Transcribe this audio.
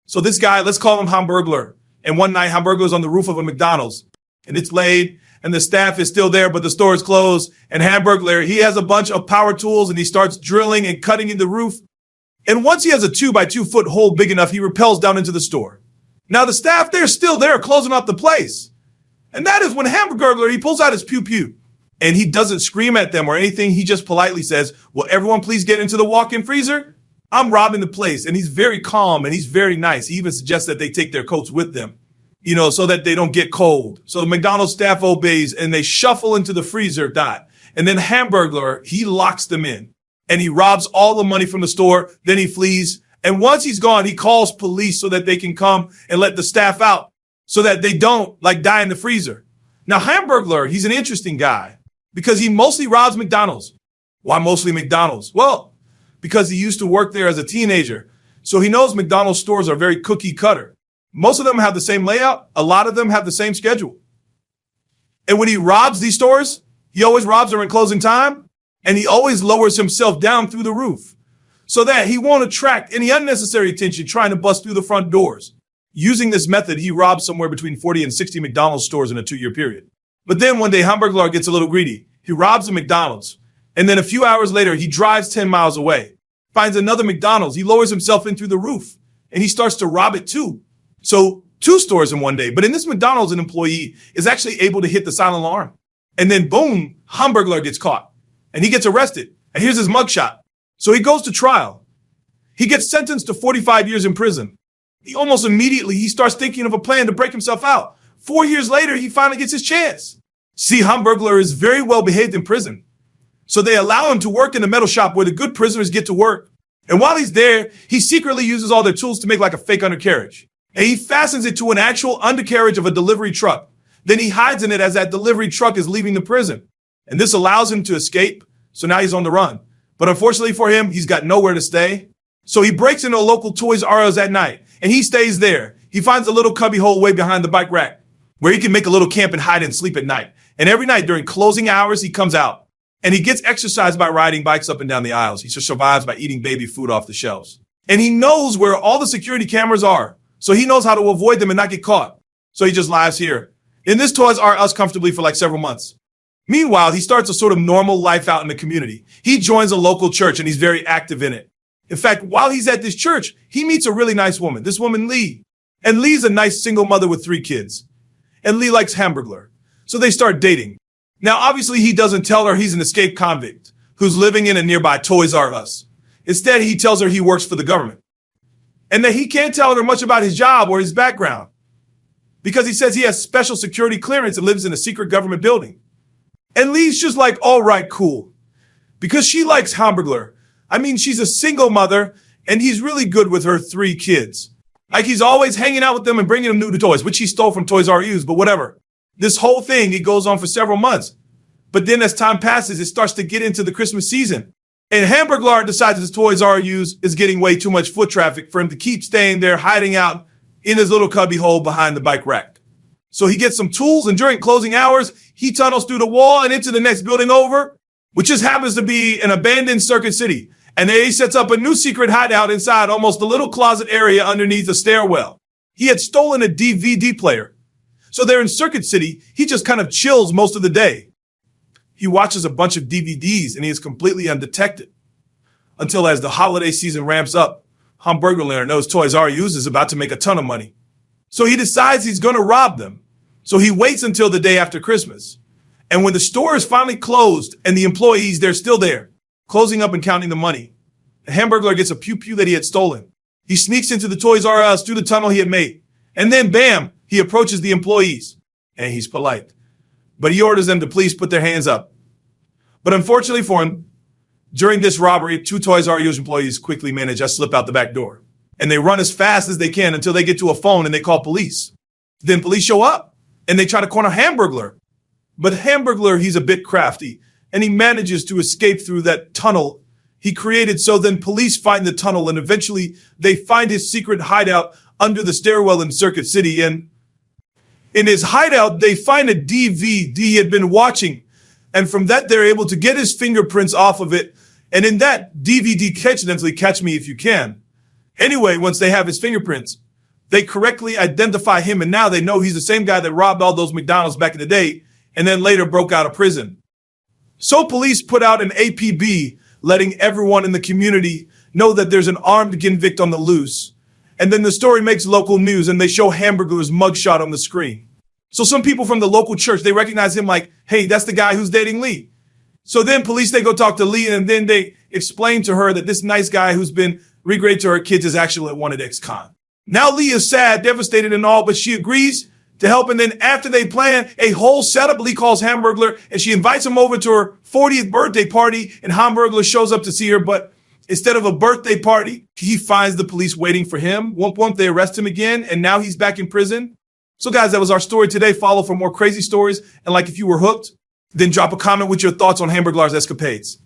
So this guy, let's call him Humburglar. And one night, Humburglar's on the roof of a McDonald's. And it's late, and the staff is still there, but the store is closed. And Humburglar, he has a bunch of power tools, and he starts drilling and cutting in the roof. And once he has a 2-by-2 foot hole big enough, he rappels down into the store. Now the staff, they're still there closing up the place. And that is when Humburglar, he pulls out his pew-pew. And he doesn't scream at them or anything. He just politely says, will everyone please get into the walk-in freezer? I'm robbing the place. And he's very calm and he's very nice. He even suggests that they take their coats with them, so that they don't get cold. So the McDonald's staff obeys and they shuffle into the freezer, And then Humburglar, he locks them in and he robs all the money from the store. Then he flees. And once he's gone, he calls police so that they can come and let the staff out so that they don't die in the freezer. Now, Humburglar, he's an interesting guy because he mostly robs McDonald's. Why mostly McDonald's? Well, because he used to work there as a teenager. So he knows McDonald's stores are very cookie cutter. Most of them have the same layout. A lot of them have the same schedule. And when he robs these stores, he always robs them in closing time. And he always lowers himself down through the roof so that he won't attract any unnecessary attention trying to bust through the front doors. Using this method, he robbed somewhere between 40 and 60 McDonald's stores in a 2-year period. But then one day, Humburglar gets a little greedy. He robs a McDonald's. And then a few hours later, he drives 10 miles away, finds another McDonald's. He lowers himself in through the roof and he starts to rob it too. So 2 stores in one day. But in this McDonald's, an employee is actually able to hit the silent alarm. And then boom, Humburglar gets caught and he gets arrested. And here's his mugshot. So he goes to trial. He gets sentenced to 45 years in prison. Almost immediately, he starts thinking of a plan to break himself out. 4 years later, he finally gets his chance. See, Humburglar is very well behaved in prison. So they allow him to work in the metal shop where the good prisoners get to work. And while he's there, he secretly uses all their tools to make a fake undercarriage. And he fastens it to an actual undercarriage of a delivery truck. Then he hides in it as that delivery truck is leaving the prison. And this allows him to escape. So now he's on the run. But unfortunately for him, he's got nowhere to stay. So he breaks into a local Toys R Us at night and he stays there. He finds a little cubby hole way behind the bike rack where he can make a little camp and hide and sleep at night. And every night during closing hours, he comes out and he gets exercise by riding bikes up and down the aisles. He just survives by eating baby food off the shelves. And he knows where all the security cameras are. So he knows how to avoid them and not get caught. So he just lives here in this Toys R Us comfortably for several months. Meanwhile, he starts a sort of normal life out in the community. He joins a local church and he's very active in it. In fact, while he's at this church, he meets a really nice woman, this woman, Lee. And Lee's a nice single mother with 3 kids. And Lee likes Humburglar. So they start dating. Now, obviously, he doesn't tell her he's an escaped convict who's living in a nearby Toys R Us. Instead, he tells her he works for the government and that he can't tell her much about his job or his background because he says he has special security clearance and lives in a secret government building. And Lee's just all right, cool. Because she likes Humburglar. I mean, she's a single mother and he's really good with her 3 kids. He's always hanging out with them and bringing them new toys, which he stole from Toys R Us, but whatever. This whole thing, it goes on for several months. But then as time passes, it starts to get into the Christmas season. And Humburglar decides his Toys R Us is getting way too much foot traffic for him to keep staying there, hiding out in his little cubby hole behind the bike rack. So he gets some tools and during closing hours, he tunnels through the wall and into the next building over, which just happens to be an abandoned Circuit City. And there he sets up a new secret hideout inside almost a little closet area underneath a stairwell. He had stolen a DVD player. So there in Circuit City, he just kind of chills most of the day. He watches a bunch of DVDs and he is completely undetected. Until as the holiday season ramps up, Humburglar knows Toys R Us is about to make a ton of money. So he decides he's going to rob them. So he waits until the day after Christmas. And when the store is finally closed and the employees, they're still there, closing up and counting the money, the Humburglar gets a pew-pew that he had stolen. He sneaks into the Toys R Us through the tunnel he had made. And then, bam, he approaches the employees. And he's polite. But he orders them to please put their hands up. But unfortunately for him, during this robbery, 2 Toys R Us employees quickly manage to slip out the back door. And they run as fast as they can until they get to a phone and they call police. Then police show up and they try to corner Humburglar. But Humburglar, he's a bit crafty and he manages to escape through that tunnel he created. So then police find the tunnel and eventually they find his secret hideout under the stairwell in Circuit City. And in his hideout, they find a DVD he had been watching. And from that, they're able to get his fingerprints off of it. And in that DVD, coincidentally, Catch Me If You Can. Anyway, once they have his fingerprints, They correctly identify him, and now they know he's the same guy that robbed all those McDonald's back in the day and then later broke out of prison. So police put out an APB letting everyone in the community know that there's an armed convict on the loose. And then the story makes local news and they show Humburglar's mugshot on the screen. So some people from the local church, they recognize him like, hey, that's the guy who's dating Lee. So then police, they go talk to Lee and then they explain to her that this nice guy who's been regraded to her kids is actually a wanted ex-con. Now Lee is sad, devastated and all, but she agrees to help. And then after they plan a whole setup, Lee calls Humburglar and she invites him over to her 40th birthday party and Humburglar shows up to see her. But instead of a birthday party, he finds the police waiting for him. Won't they arrest him again? And now he's back in prison. So guys, that was our story today. Follow for more crazy stories. And like if you were hooked, then drop a comment with your thoughts on Humburglar's escapades.